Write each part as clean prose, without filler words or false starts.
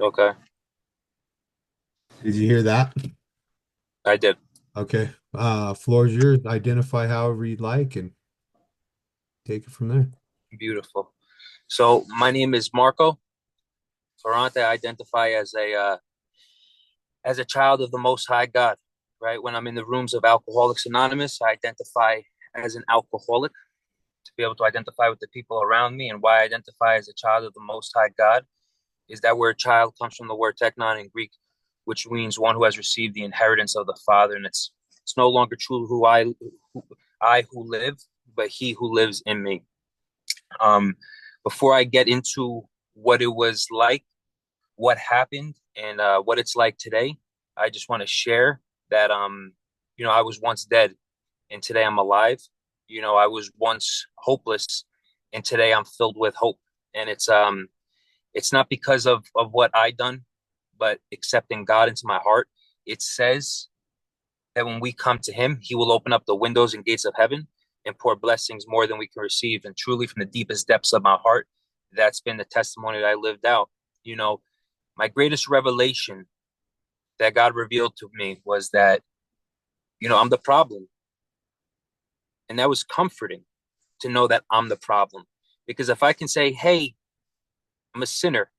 Okay, Did you hear that? I did. Okay. Floor's yours. Identify however you'd like and take it from there. Beautiful. So my name is Marco Ferrante. I identify as a child of the Most High God. Right. When I'm in the rooms of Alcoholics Anonymous, I identify as an alcoholic to be able to identify with the people around me. And why I identify as a child of the Most High God is that word child comes from the word teknon in Greek, which means one who has received the inheritance of the Father. And it's no longer true who live, but He who lives in me. Um, Before I get into what it was like, what happened, and what it's like today, I just want to share that I was once dead, and today I'm alive. I was once hopeless, and today I'm filled with hope. And it's not because of what I done, but accepting God into my heart. It says that when we come to Him, He will open up the windows and gates of heaven and pour blessings more than we can receive. And truly, from the deepest depths of my heart, that's been the testimony that I lived out. You know, my greatest revelation that God revealed to me was that, I'm the problem. And that was comforting to know that I'm the problem. Because if I can say, hey, I'm a sinner,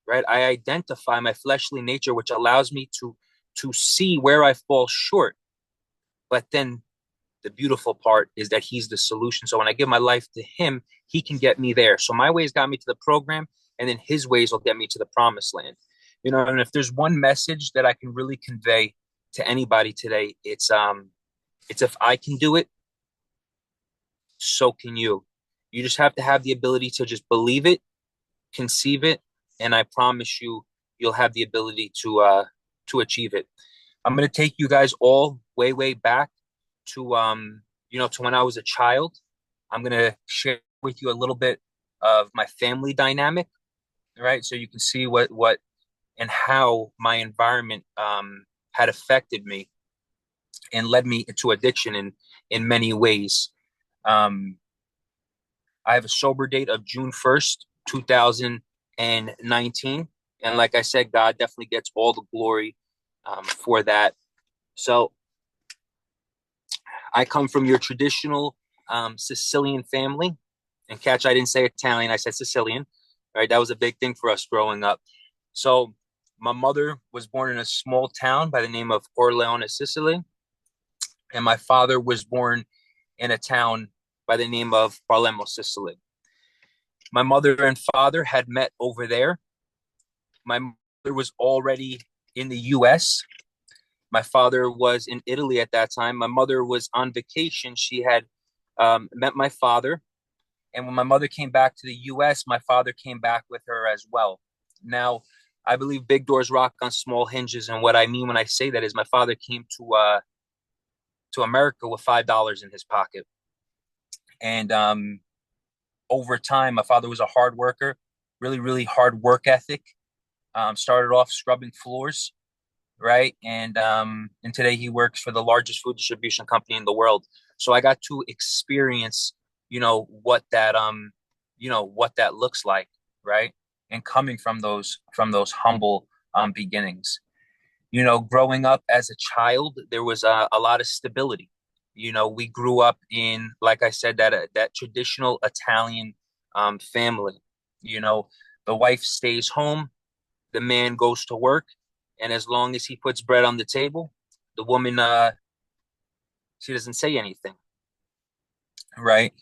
right? I identify my fleshly nature, which allows me to see where I fall short. But then the beautiful part is that He's the solution. So when I give my life to Him, He can get me there. So my ways got me to the program, and then His ways will get me to the promised land. And if there's one message that I can really convey to anybody today, it's if I can do it, so can you. You just have to have the ability to just believe it, conceive it, and I promise you, you'll have the ability to achieve it. I'm gonna take you guys all way, way back to when I was a child. I'm gonna share with you a little bit of my family dynamic, right? So you can see what and how my environment had affected me and led me into addiction in many ways. Um, I have a sober date of June 1st, 2019. And like I said, God definitely gets all the glory for that. So I come from your traditional Sicilian family. And catch, I didn't say Italian, I said Sicilian. Right, that was a big thing for us growing up. So my mother was born in a small town by the name of Corleone, Sicily, and my father was born in a town by the name of Palermo, Sicily. My mother and father had met over there. My mother was already in the US. My father was in Italy at that time. My mother was on vacation. She had met my father. And when my mother came back to the US, my father came back with her as well. Now, I believe big doors rock on small hinges. And what I mean when I say that is my father came to America with $5 in his pocket. And over time, my father was a hard worker, really, really hard work ethic. Started off scrubbing floors, right? And today he works for the largest food distribution company in the world. So I got to experience, what that looks like, right? And coming from those humble beginnings. Growing up as a child, there was a lot of stability. We grew up in, like I said, that traditional Italian family. You know, the wife stays home, the man goes to work, and as long as he puts bread on the table, the woman she doesn't say anything, right?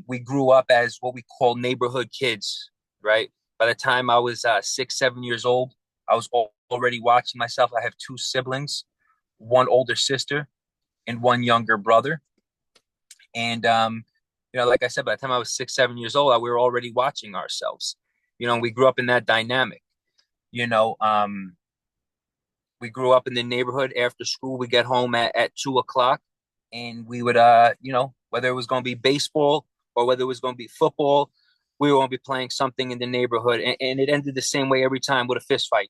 We grew up as what we call neighborhood kids, right? By the time I was 6, 7 years old, I was already watching myself. I have two siblings, one older sister and one younger brother, and like I said, by the time I was 6, 7 years old, we were already watching ourselves. We grew up in that dynamic. You know, um, we grew up in the neighborhood. After school, we get home at 2 o'clock, and we would, whether it was going to be baseball or whether it was going to be football, we were going to be playing something in the neighborhood, and it ended the same way every time with a fist fight.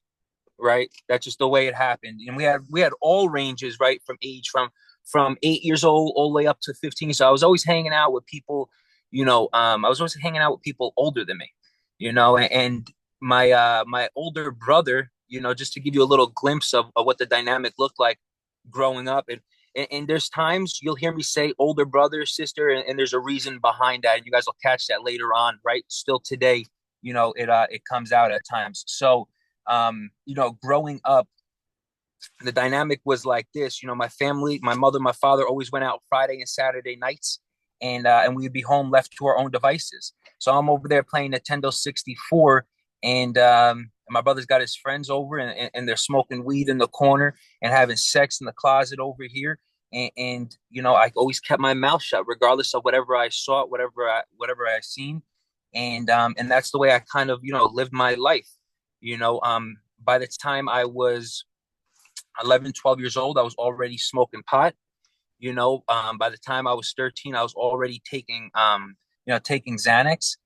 Right? That's just the way it happened, and we had all ranges, right, from age from 8 years old all the way up to 15. So I was always hanging out with people, I was always hanging out with people older than me, and my older brother, just to give you a little glimpse of what the dynamic looked like growing up. And there's times you'll hear me say older brother, sister, and there's a reason behind that. And you guys will catch that later on, right? Still today, it comes out at times. So growing up, the dynamic was like this. My family, my mother, my father always went out Friday and Saturday nights, and we'd be home left to our own devices. So I'm over there playing Nintendo 64, and my brother's got his friends over, and they're smoking weed in the corner and having sex in the closet over here. And I always kept my mouth shut, regardless of whatever I saw, whatever I seen, and that's the way I kind of lived my life. By the time I was 11, 12 years old, I was already smoking pot. By the time I was 13, I was already taking Xanax.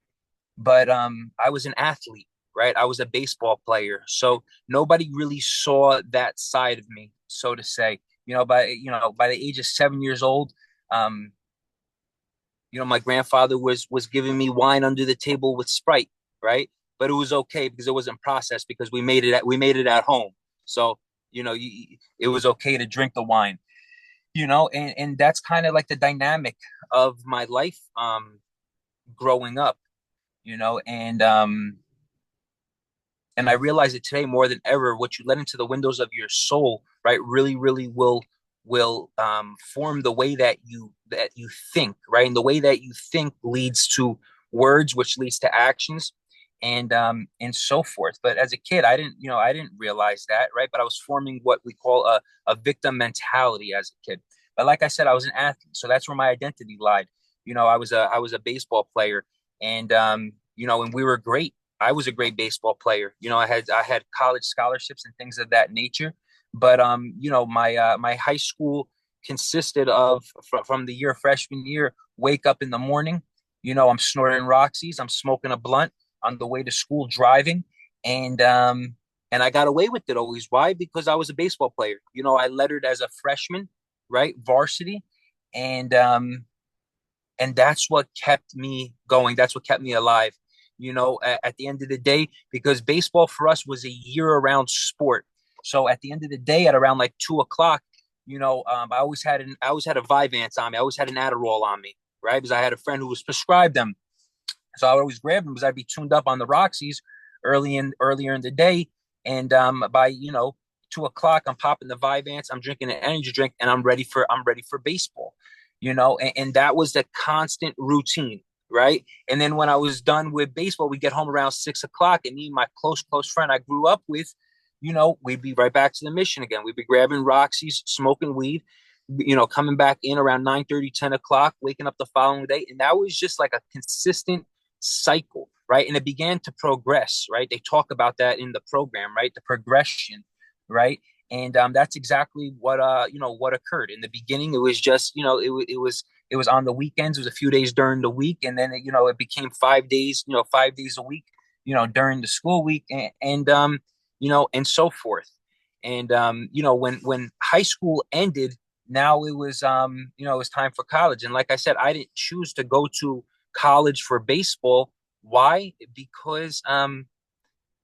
But I was an athlete, right? I was a baseball player. So nobody really saw that side of me, so to say. By the age of 7 years old, um, my grandfather was giving me wine under the table with Sprite, right? But it was okay because it wasn't processed because we made it at home. So it was okay to drink the wine, and that's kind of like the dynamic of my life growing up, and I realize it today more than ever. What you let into the windows of your soul, right, really, really will form the way that you think, right, and the way that you think leads to words, which leads to actions, and so forth. But as a kid, I didn't realize that, right? But I was forming what we call a victim mentality as a kid. But like I said, I was an athlete, so that's where my identity lied. I was a baseball player, and we were great. I was a great baseball player. I had college scholarships and things of that nature. But my high school consisted of from the year freshman year, wake up in the morning, I'm snorting Roxy's, I'm smoking a blunt on the way to school driving, and I got away with it always. Why? Because I was a baseball player. I lettered as a freshman, right, varsity, and that's what kept me going. That's what kept me alive. At the end of the day, because baseball for us was a year-round sport. So at the end of the day, at around like 2 o'clock, I always had a Vyvanse on me. I always had an Adderall on me, right? Because I had a friend who was prescribed them. So I would always grab them because I'd be tuned up on the Roxy's earlier in the day, and by 2 o'clock, I'm popping the Vyvanse, I'm drinking an energy drink, and I'm ready for baseball. And that was the constant routine, right? And then when I was done with baseball, we get home around 6 o'clock, and me and my close friend I grew up with, we'd be right back to the mission again. We'd be grabbing Roxy's, smoking weed, coming back in around 9:30, 10 o'clock, waking up the following day. And that was just like a consistent cycle, right? And it began to progress, right? They talk about that in the program, right? The progression, right? And that's exactly what occurred in the beginning. It was just it was on the weekends. It was a few days during the week, and then it became 5 days, 5 days a week, during the school week, and so forth. And when high school ended, now it was time for college. And like I said, I didn't choose to go to college for baseball. Why? Because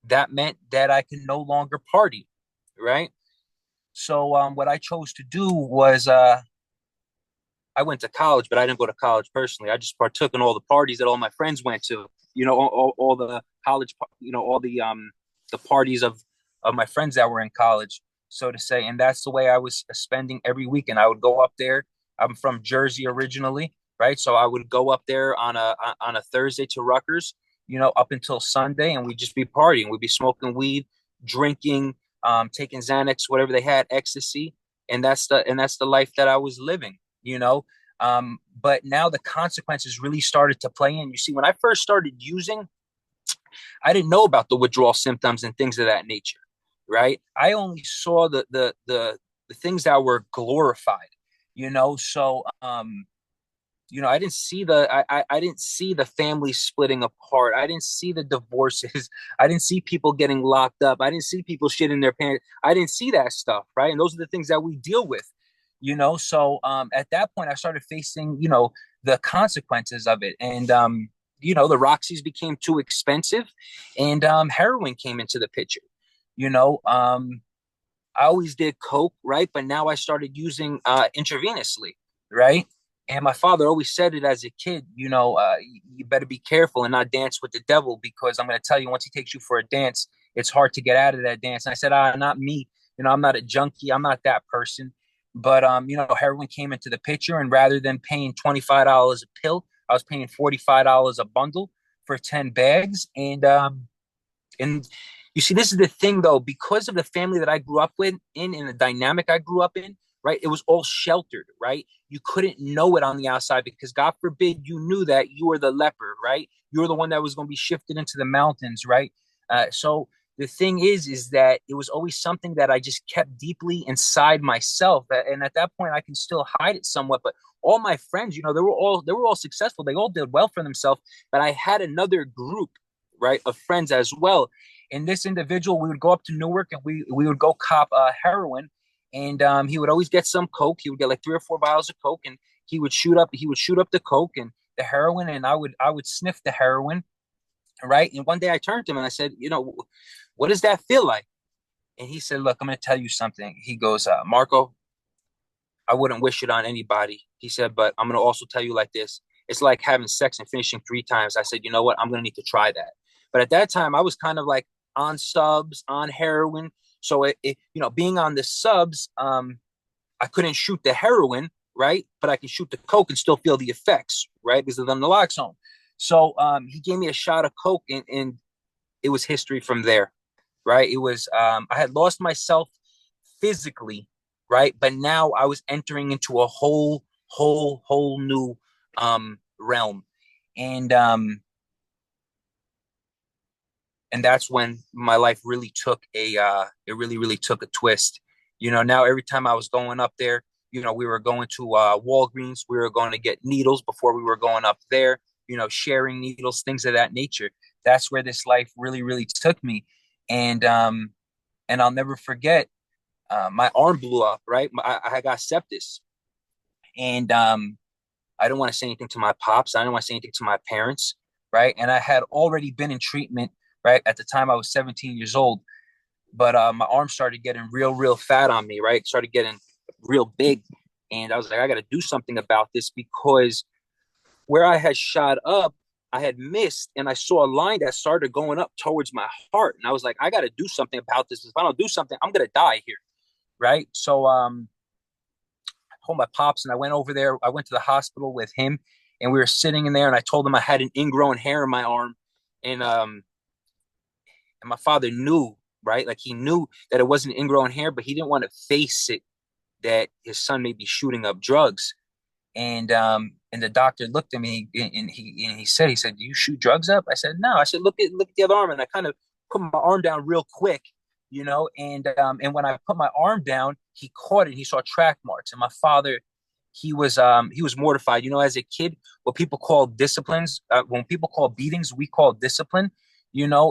that meant that I could no longer party, right? So what I chose to do was I went to college, but I didn't go to college personally. I just partook in all the parties that all my friends went to. All the college, all the parties of my friends that were in college, so to say. And that's the way I was spending every weekend. I would go up there. I'm from Jersey originally, right? So I would go up there on a Thursday to Rutgers, up until Sunday, and we'd just be partying. We'd be smoking weed, drinking, taking Xanax, whatever they had, ecstasy, and that's the life that I was living. But now the consequences really started to play in. You see, when I first started using, I didn't know about the withdrawal symptoms and things of that nature, right? I only saw the things that were glorified, So I didn't see I didn't see the family splitting apart. I didn't see the divorces. I didn't see people getting locked up. I didn't see people shitting their pants. I didn't see that stuff, right? And those are the things that we deal with, So at that point, I started facing, the consequences of it, and the Roxy's became too expensive, and heroin came into the picture. I always did coke, right? But now I started using intravenously, right? And my father always said it as a kid, you better be careful and not dance with the devil, because I'm going to tell you, once he takes you for a dance, it's hard to get out of that dance. And I said, not me. I'm not a junkie. I'm not that person. But, heroin came into the picture, and rather than paying $25 a pill, I was paying $45 a bundle for 10 bags. And you see, this is the thing, though, because of the family that I grew up with and the dynamic I grew up in, right? It was all sheltered, right? You couldn't know it on the outside, because God forbid you knew that you were the leper, right? You were the one that was going to be shifted into the mountains, right? So the thing is that it was always something that I just kept deeply inside myself. And at that point, I can still hide it somewhat, but all my friends, they were all successful. They all did well for themselves, but I had another group, right, of friends as well. And this individual, we would go up to Newark, and we would go cop heroin, and he would always get some coke. He would get like 3 or 4 vials of coke, and he would shoot up the coke and the heroin, and I would sniff the heroin, right? And one day I turned to him and I said, what does that feel like? And he said, look, I'm going to tell you something. He goes, Marco, I wouldn't wish it on anybody. He said, but I'm going to also tell you like this. It's like having sex and finishing 3 times. I said, you know what? I'm going to need to try that. But at that time, I was kind of like on subs, on heroin. So, being on the subs, I couldn't shoot the heroin, right? But I can shoot the coke and still feel the effects, right? Because of the naloxone. So he gave me a shot of coke, and it was history from there, right? It was, I had lost myself physically, right? But now I was entering into a whole new realm. And and that's when my life really took it really took a twist. Now every time I was going up there, we were going to Walgreens, we were going to get needles before we were going up there, sharing needles, things of that nature. That's where this life really took me. And I'll never forget, my arm blew up, right? I got sepsis, and I didn't want to say anything to my pops. I didn't want to say anything to my parents, right? And I had already been in treatment, right? At the time, I was 17 years old, but my arm started getting real fat on me, right? Started getting real big, and I was like, I got to do something about this, because where I had shot up, I had missed, and I saw a line that started going up towards my heart, and I was like, I got to do something about this. If I don't do something, I'm gonna die here, right? So I told my pops, and I went over there. I went to the hospital with him, and we were sitting in there, and I told him I had an ingrown hair in my arm, and my father knew, right? Like, he knew that it wasn't ingrown hair, but he didn't want to face it, that his son may be shooting up drugs. And the doctor looked at me, and he said, "Do you shoot drugs up?" I said, "No." I said, "Look at the other arm," and I kind of put my arm down real quick, and when I put my arm down, he caught it. He saw track marks, and my father, he was mortified. As a kid, what people call disciplines, when people call beatings, we call discipline.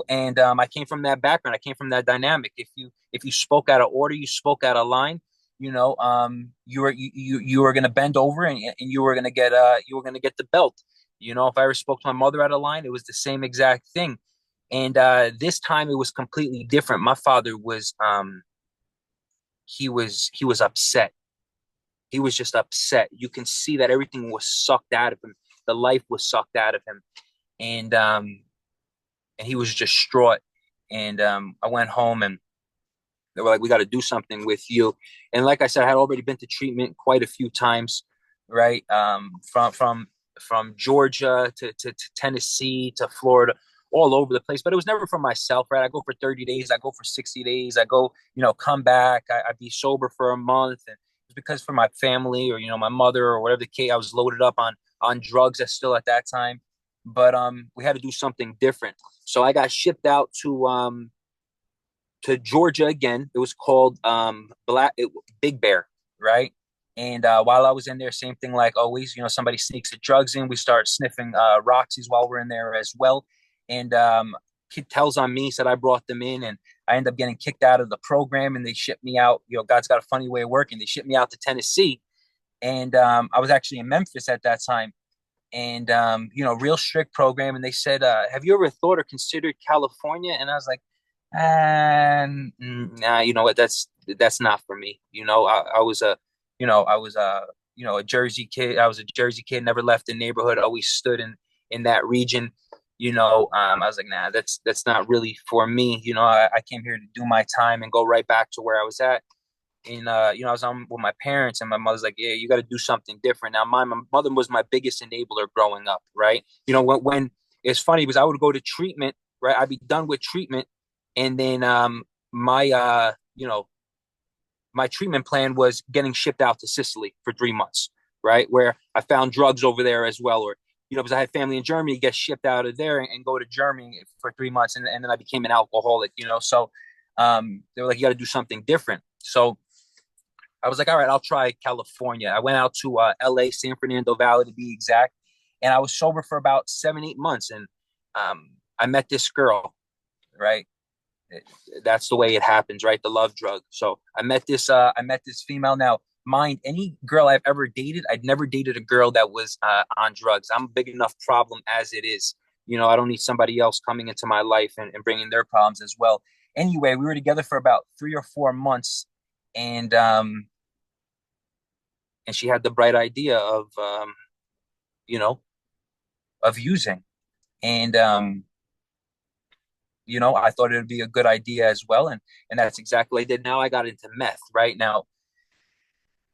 And I came from that background. I came from that dynamic. If you spoke out of order, you spoke out of line, you were going to bend over, and you were going to get the belt. If I ever spoke to my mother out of line, it was the same exact thing. And this time it was completely different. My father was he was upset. He was just upset. You can see that everything was sucked out of him. The life was sucked out of him, and he was distraught. And I went home, and they were like, "We got to do something with you." And like I said, I had already been to treatment quite a few times, right? From Georgia to Tennessee to Florida, all over the place. But it was never for myself, right? I go for 30 days, I go for 60 days, I go, come back, I'd be sober for a month. And it was because for my family, or, my mother, or whatever the case, I was loaded up on drugs still at that time. But we had to do something different. So I got shipped out to Georgia again. It was called Big Bear, right? And while I was in there, same thing like always. Somebody sneaks the drugs in. We start sniffing Roxy's while we're in there as well. And kid tells on me, said I brought them in, and I end up getting kicked out of the program, and they shipped me out. God's got a funny way of working. They shipped me out to Tennessee, and I was actually in Memphis at that time. and real strict program. And they said, "Have you ever thought or considered California?" And I was like, "Nah, you know what? That's not for me." I was a, I was a Jersey kid. I was a Jersey kid, never left the neighborhood, always stood in that region. I was like, nah, that's not really for me. I came here to do my time and go right back to where I was at. And I was on with my parents, and my mother's like, "Yeah, you got to do something different." Now, my mother was my biggest enabler growing up, right? When it's funny because I would go to treatment, right? I'd be done with treatment, and then my my treatment plan was getting shipped out to Sicily for 3 months, right? Where I found drugs over there as well, or because I had family in Germany, get shipped out of there and go to Germany for 3 months, and then I became an alcoholic, So they were like, "You got to do something different." So I was like, "All right, I'll try California." I went out to LA, San Fernando Valley to be exact, and I was sober for about 7, 8 months, and I met this girl, right? That's the way it happens, right? The love drug. So I met this female. Now, mind, any girl I've ever dated, I'd never dated a girl that was on drugs. I'm a big enough problem as it is. I don't need somebody else coming into my life and bringing their problems as well. Anyway, we were together for about 3 or 4 months, and she had the bright idea of you know of using, and I thought it would be a good idea as well, and that's exactly what I did. Now I got into meth. Right now,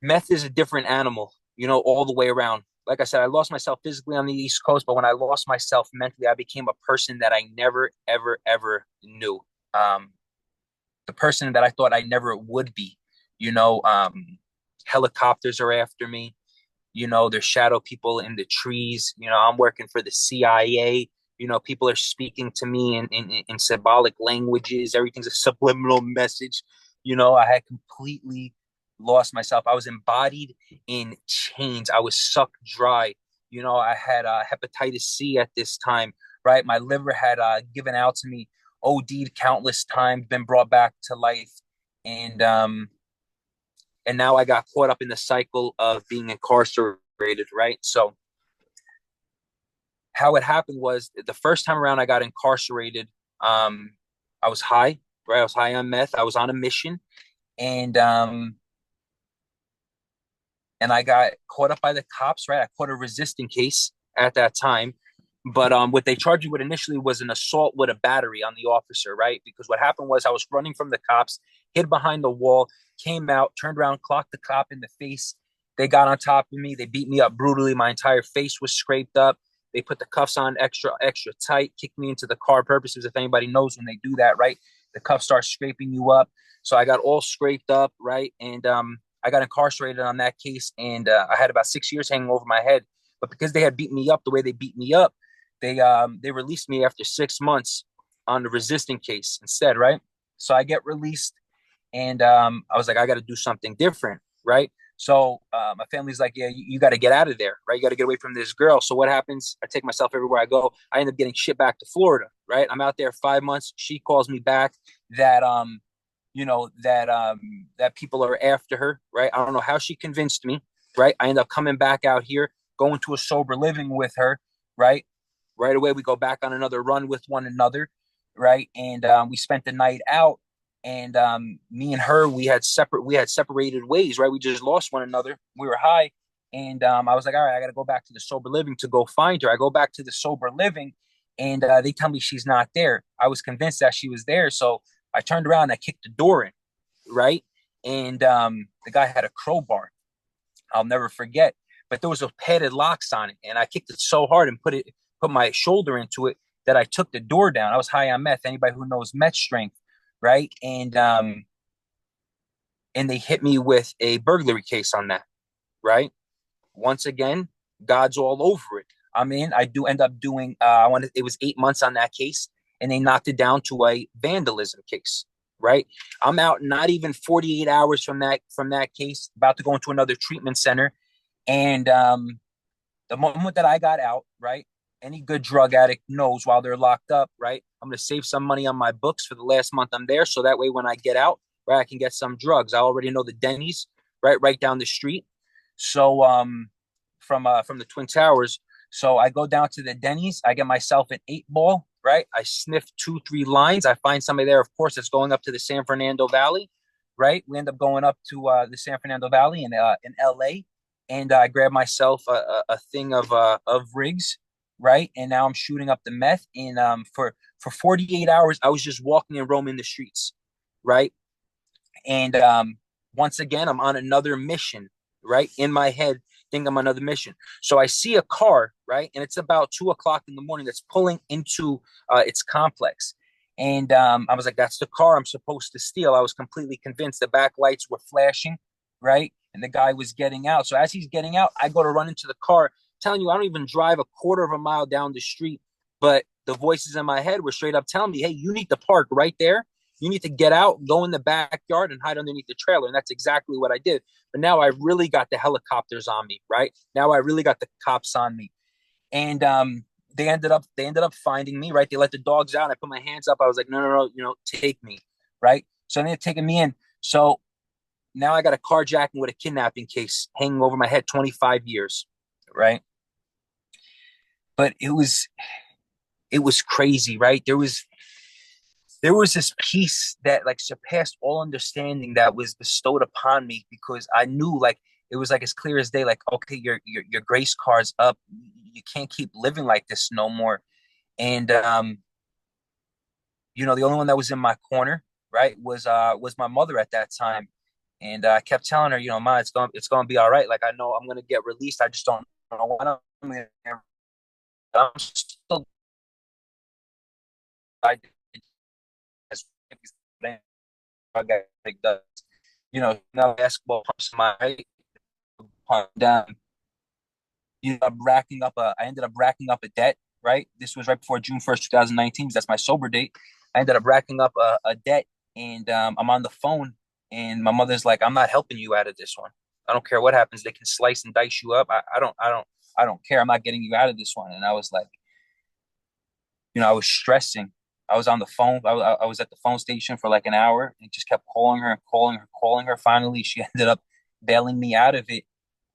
meth is a different animal, all the way around. Like I said, I lost myself physically on the East Coast, but when I lost myself mentally, I became a person that I never, ever, ever knew. Um, the person that I thought I never would be. Helicopters are after me. There's shadow people in the trees. I'm working for the CIA. People are speaking to me in symbolic languages. Everything's a subliminal message. I had completely lost myself. I was embodied in chains. I was sucked dry. I had hepatitis C at this time, right? My liver had given out to me, OD'd countless times, been brought back to life. And now I got caught up in the cycle of being incarcerated, right? So how it happened was the first time around I got incarcerated, I was high, right? I was high on meth. I was on a mission, and I got caught up by the cops, right? I caught a resisting case at that time. But what they charged me with initially was an assault with a battery on the officer, right? Because what happened was I was running from the cops, hid behind the wall, came out, turned around, clocked the cop in the face. They got on top of me. They beat me up brutally. My entire face was scraped up. They put the cuffs on extra, extra tight, kicked me into the car purposes. If anybody knows when they do that, right? The cuffs start scraping you up. So I got all scraped up, right? And I got incarcerated on that case, and I had about 6 years hanging over my head. But because they had beat me up the way they beat me up, they released me after 6 months on the resisting case instead, right? So I get released, and I was like, I got to do something different, right? So my family's like, yeah, you got to get out of there, right? You got to get away from this girl. So what happens? I take myself everywhere I go. I end up getting shipped back to Florida, right? I'm out there 5 months. She calls me back that that people are after her, right? I don't know how she convinced me, right? I end up coming back out here, going to a sober living with her, right? Right away, we go back on another run with one another, right? And we spent the night out, and me and her, we had separated ways, right? We just lost one another. We were high, and I was like, all right, I got to go back to the sober living to go find her. I go back to the sober living, and they tell me she's not there. I was convinced that she was there, so I turned around and I kicked the door in, right? And the guy had a crowbar. I'll never forget. But there was a padded locks on it, and I kicked it so hard and put my shoulder into it that I took the door down. I was high on meth. Anybody who knows meth strength, right? And they hit me with a burglary case on that, right? Once again, God's all over it. I do end up doing. It was 8 months on that case, and they knocked it down to a vandalism case. Right, I'm out not even 48 hours from that case, about to go into another treatment center, and the moment that I got out, right, any good drug addict knows while they're locked up, right, I'm going to save some money on my books for the last month I'm there. So that way, when I get out, right, I can get some drugs. I already know the Denny's right down the street. So from the Twin Towers. So I go down to the Denny's, I get myself an 8 ball, right? I sniff two, three lines. I find somebody there, of course, that's going up to the San Fernando Valley, right? We end up going up to the San Fernando Valley in LA, and I grab myself a thing of rigs, right? And now I'm shooting up the meth. And for 48 hours, I was just walking and roaming the streets, right? And once again, I'm on another mission, right? In my head, think I'm on another mission. So I see a car, right? And it's about 2 o'clock in the morning that's pulling into its complex. And I was like, that's the car I'm supposed to steal. I was completely convinced the back lights were flashing, right? And the guy was getting out. So as he's getting out, I go to run into the car, telling you, I don't even drive a quarter of a mile down the street. But the voices in my head were straight up telling me, hey, you need to park right there. You need to get out, go in the backyard, and hide underneath the trailer. And that's exactly what I did. But now I really got the helicopters on me, right? Now I really got the cops on me. And they ended up finding me, right? They let the dogs out. I put my hands up. I was like, no, no, no, take me, right? So they're taking me in. So now I got a carjacking with a kidnapping case hanging over my head, 25 years, right? But it was crazy, right? There was this peace that like surpassed all understanding that was bestowed upon me, because I knew, like, it was like as clear as day, like, okay, your grace card's up. You can't keep living like this no more. And the only one that was in my corner, right, was my mother at that time. And I kept telling her, Ma, it's gonna be all right. Like, I know I'm gonna get released. I just don't know when I'm still. I like the now basketball pumps my height down. I ended up racking up a debt, right? This was right before June 1st, 2019. That's my sober date. I ended up racking up a debt, and I'm on the phone, and my mother's like, I'm not helping you out of this one. I don't care what happens. They can slice and dice you up. I don't care. I'm not getting you out of this one. And I was like, I was stressing. I was on the phone. I was at the phone station for like an hour and just kept calling her and calling her, calling her. Finally, she ended up bailing me out of it.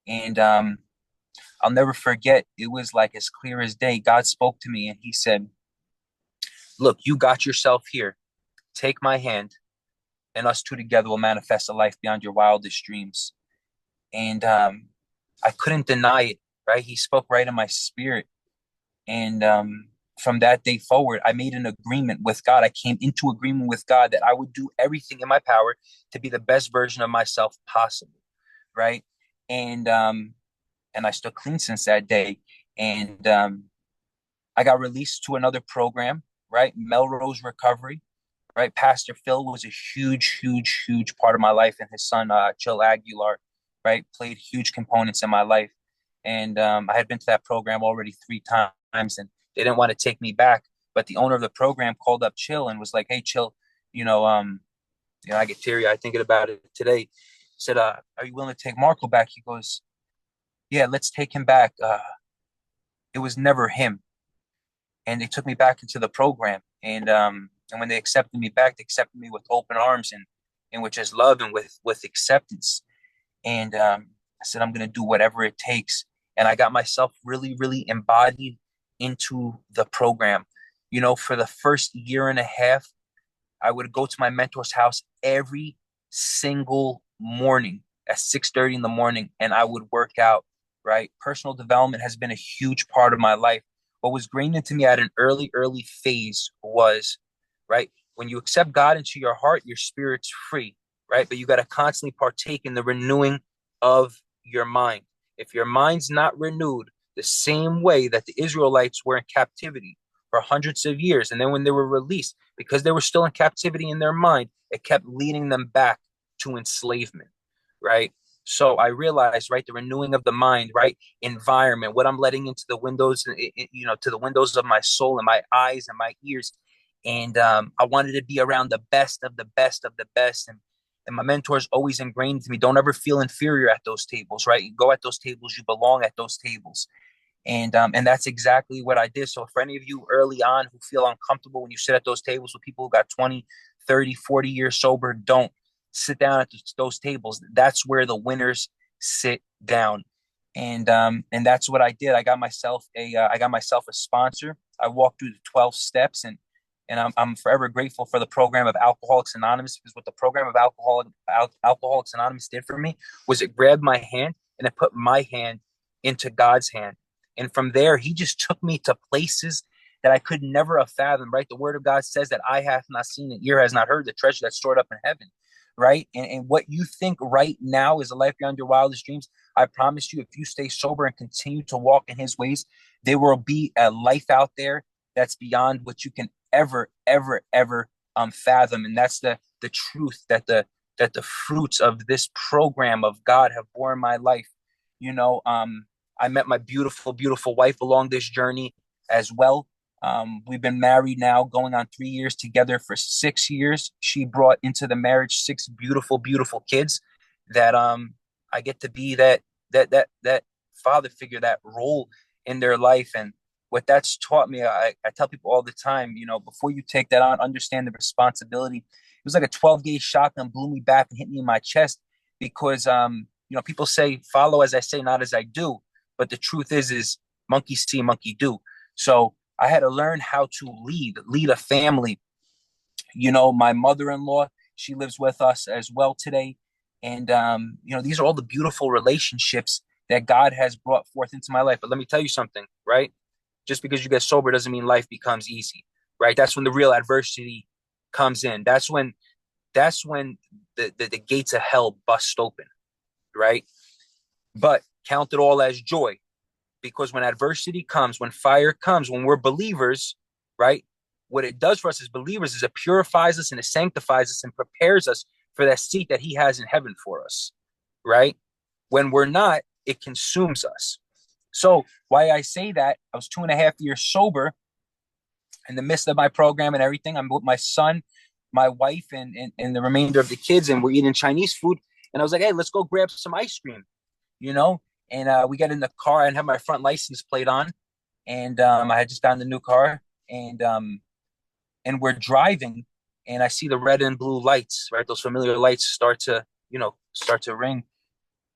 And I'll never forget. It was like as clear as day. God spoke to me and he said, look, you got yourself here. Take my hand, and us two together will manifest a life beyond your wildest dreams. And I couldn't deny it, right? He spoke right in my spirit. And from that day forward, I made an agreement with God. I came into agreement with God that I would do everything in my power to be the best version of myself possible, right? And I stood clean since that day. And I got released to another program, right? Melrose Recovery, right? Pastor Phil was a huge, huge, huge part of my life, and his son, Chill Aguilar, right, played huge components in my life. And I had been to that program already 3 times, and they didn't want to take me back. But the owner of the program called up Chill and was like, "Hey, Chill, I get teary-eyed thinking about it today." He said, "Are you willing to take Marco back?" He goes, "Yeah, let's take him back." It was never him, and they took me back into the program. And when they accepted me back, they accepted me with open arms and with just love and with acceptance. And I said, I'm going to do whatever it takes. And I got myself really, really embodied into the program. For the first year and a half, I would go to my mentor's house every single morning at 6:30 in the morning, and I would work out, right? Personal development has been a huge part of my life. What was grained into me at an early, early phase was, right, when you accept God into your heart, your spirit's free, right? But you got to constantly partake in the renewing of your mind. If your mind's not renewed the same way that the Israelites were in captivity for hundreds of years, and then when they were released, because they were still in captivity in their mind, it kept leading them back to enslavement, right? So I realized, right, the renewing of the mind, right, environment, what I'm letting into the windows, to the windows of my soul and my eyes and my ears. And I wanted to be around the best of the best of the best. And my mentors always ingrained to me, don't ever feel inferior at those tables, right? You go at those tables, you belong at those tables. And that's exactly what I did. So for any of you early on who feel uncomfortable when you sit at those tables with people who got 20, 30, 40 years sober, don't sit down at those tables. That's where the winners sit down. And that's what I did. I got myself a sponsor. I walked through the 12 steps, and I'm forever grateful for the program of Alcoholics Anonymous, because what the program of Alcoholics Anonymous did for me was it grabbed my hand and it put my hand into God's hand. And from there, he just took me to places that I could never have fathomed, right? The word of God says that eye hath not seen and ear has not heard the treasure that's stored up in heaven, right? And what you think right now is a life beyond your wildest dreams, I promise you, if you stay sober and continue to walk in his ways, there will be a life out there that's beyond what you can ever fathom. And that's the truth that the fruits of this program of God have borne my life. You know, I met my beautiful wife along this journey as well. We've been married now going on 3 years, together for 6 years. She brought into the marriage six beautiful kids that I get to be that father figure, that role in their life. And what that's taught me, I tell people all the time, before you take that on, understand the responsibility. It was like a 12-gauge shotgun blew me back and hit me in my chest, because people say follow as I say, not as I do. But the truth is monkey see, monkey do. So I had to learn how to lead a family. My mother-in-law, she lives with us as well today. And, these are all the beautiful relationships that God has brought forth into my life. But let me tell you something, right? Just because you get sober doesn't mean life becomes easy, right? That's when the real adversity comes in. That's when the gates of hell bust open, right? But count it all as joy, because when adversity comes, when fire comes, when we're believers, right? What it does for us as believers is it purifies us and it sanctifies us and prepares us for that seat that he has in heaven for us, right? When we're not, it consumes us. So why I say that, I was 2.5 years sober in the midst of my program and everything. I'm with my son, my wife, and the remainder of the kids, and we're eating Chinese food. And I was like, hey, let's go grab some ice cream, you know? And we get in the car and have my front license plate on. And I had just gotten the new car, and we're driving, and I see the red and blue lights, right? Those familiar lights start to ring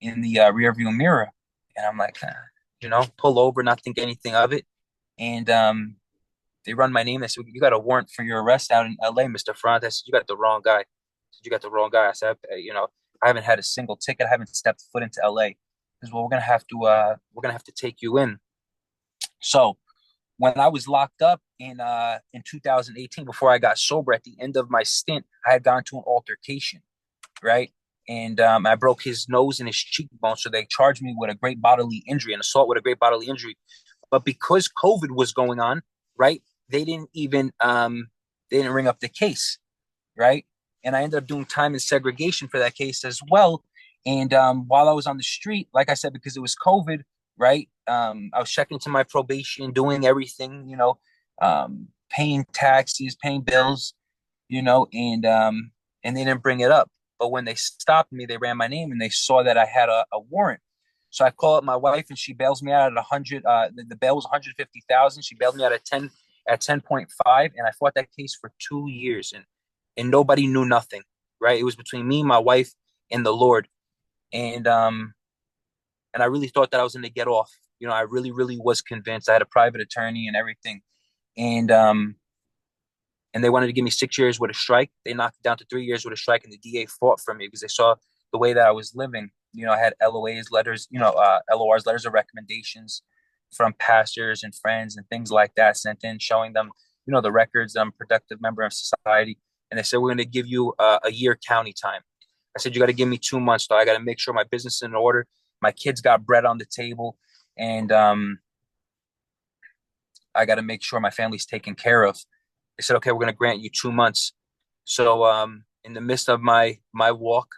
in the rear view mirror. And I'm like, pull over, not think anything of it. And they run my name. They said, you got a warrant for your arrest out in LA, Mr. Front. I said, you got the wrong guy. I said, you got the wrong guy. I said, I haven't had a single ticket. I haven't stepped foot into LA. Because, well, we're gonna have to take you in. So when I was locked up in 2018, before I got sober, at the end of my stint, I had gone to an altercation, right? And I broke his nose and his cheekbone, so they charged me with a great bodily injury, an assault with a great bodily injury. But because COVID was going on, right, they didn't ring up the case, right? And I ended up doing time in segregation for that case as well. And while I was on the street, like I said, because it was COVID, right? I was checking into my probation, doing everything, paying taxes, paying bills, and they didn't bring it up. But when they stopped me, they ran my name and they saw that I had a warrant. So I call up my wife and she bails me out at 100. The bail was 150,000. She bailed me out at 10.5, and I fought that case for 2 years, and nobody knew nothing, right? It was between me, my wife, and the Lord, and I really thought that I was going to get off. I really was convinced. I had a private attorney and everything, and and they wanted to give me 6 years with a strike. They knocked it down to 3 years with a strike, and the DA fought for me because they saw the way that I was living. I had LOA's letters, LOR's letters of recommendations from pastors and friends and things like that sent in, showing them, the records. I'm a productive member of society, and they said we're going to give you a year county time. I said, you got to give me 2 months, though. I got to make sure my business is in order. My kids got bread on the table, and I got to make sure my family's taken care of. They said, okay, we're going to grant you 2 months. So in the midst of my walk,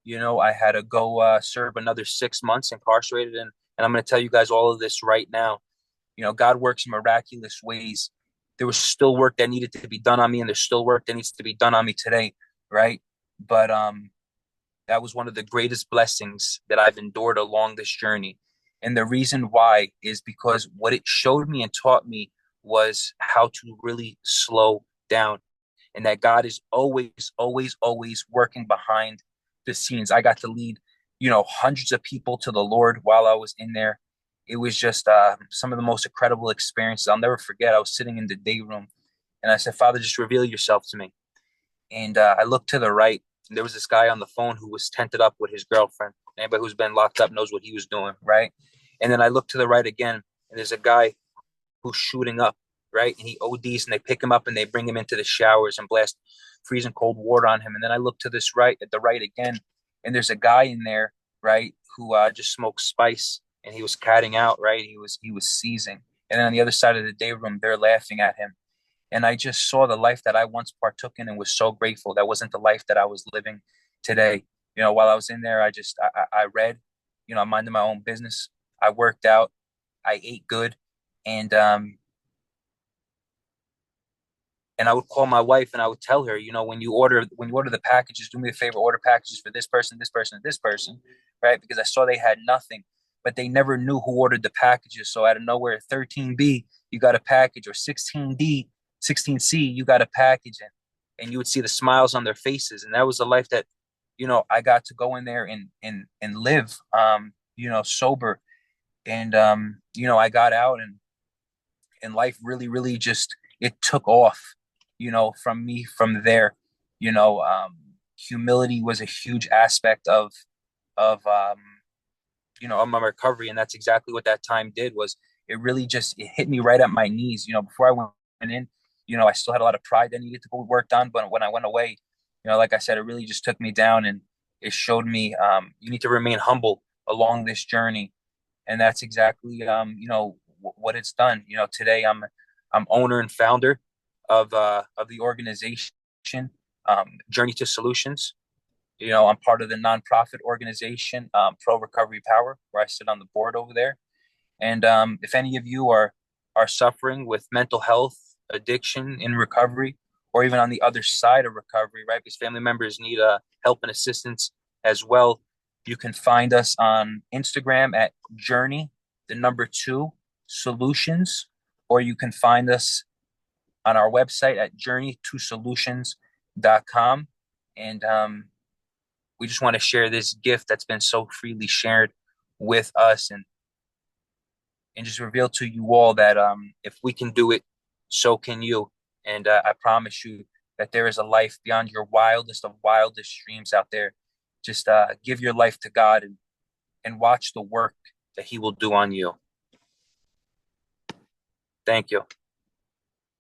I had to go serve another 6 months incarcerated. And I'm going to tell you guys all of this right now. God works in miraculous ways. There was still work that needed to be done on me, and there's still work that needs to be done on me today, right? But that was one of the greatest blessings that I've endured along this journey. And the reason why is because what it showed me and taught me was how to really slow down, and that God is always working behind the scenes. I got to lead hundreds of people to the Lord while I was in there. It was just some of the most incredible experiences I'll never forget. I was sitting in the day room and I said, Father, just reveal yourself to me. And I looked to the right, and there was this guy on the phone who was tented up with his girlfriend. Anybody who's been locked up knows what he was doing, right? And then I looked to the right again, and there's a guy who's shooting up, right? And he ODs, and they pick him up and they bring him into the showers and blast freezing cold water on him. And then I look to this right, at the right again, and there's a guy in there, right, who just smoked spice, and he was catting out, right? He was seizing. And then on the other side of the day room, they're laughing at him. And I just saw the life that I once partook in and was so grateful. That wasn't the life that I was living today. While I was in there, I read, I minded my own business. I worked out, I ate good, and and I would call my wife and I would tell her, when you order the packages, do me a favor, order packages for this person, this person, and this person, right? Because I saw they had nothing, but they never knew who ordered the packages. So out of nowhere, 13B, you got a package, or 16D, 16C, you got a package, and you would see the smiles on their faces, and that was the life that I got to go in there and live, sober, and I got out, and life really, really just it took off, from me from there. You know, um, Humility was a huge aspect of my recovery, and that's exactly what that time did. Was it really just it hit me right at my knees. Before I went in, I still had a lot of pride that needed to be worked on, but when I went away, like I said, it really just took me down, and it showed me you need to remain humble along this journey, and that's exactly what it's done. Today I'm owner and founder of the organization, Journey to Solutions. I'm part of the nonprofit organization, Pro Recovery Power, where I sit on the board over there. And if any of you are suffering with mental health, addiction, in recovery, or even on the other side of recovery, right? Because family members need help and assistance as well. You can find us on Instagram at Journey, the number two, Solutions, or you can find us on our website at journey2solutions.com. And we just want to share this gift that's been so freely shared with us, and just reveal to you all that if we can do it, so can you. And I promise you that there is a life beyond your wildest of wildest dreams out there. Just give your life to God, and watch the work that He will do on you. Thank you.